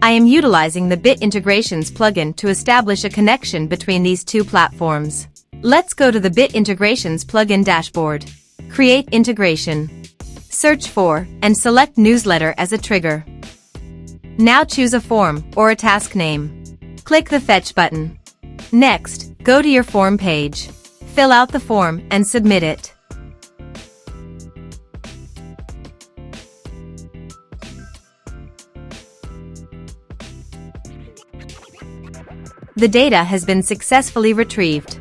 I am utilizing the Bit Integrations plugin to establish a connection between these two platforms. Let's go to the Bit Integrations plugin dashboard. Create integration. Search for and select newsletter as a trigger. Now choose a form or a task name. Click the Fetch button. Next, go to your form page. Fill out the form and submit it. The data has been successfully retrieved.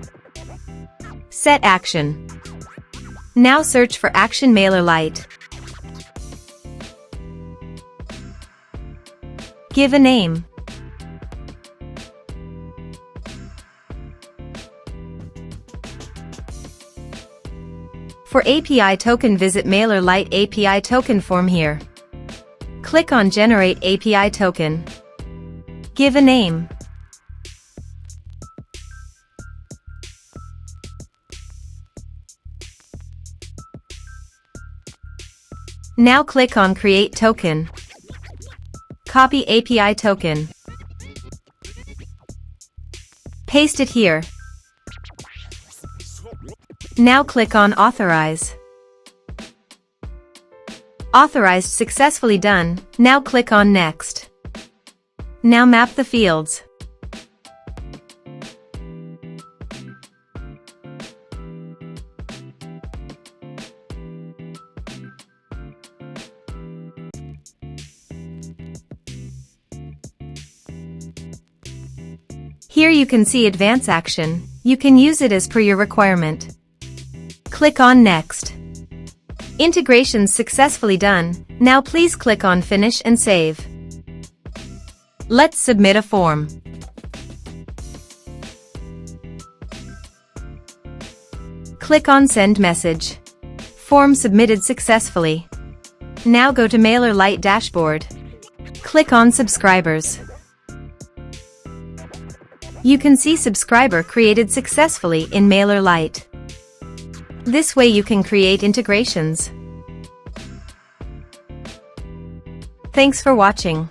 Set action. Now search for Action MailerLite. Give a name. For API token, visit MailerLite API token form here. Click on Generate API token. Give a name. Now click on Create Token. Copy API token. Paste it here. Now click on Authorize. Authorized successfully done. Now click on Next. Now map the fields. Here you can see Advance Action. You can use it as per your requirement. Click on Next. Integration successfully done. Now please click on Finish and Save. Let's submit a form. Click on Send Message. Form submitted successfully. Now go to MailerLite dashboard. Click on Subscribers. You can see subscriber created successfully in MailerLite. This way you can create integrations. Thanks for watching.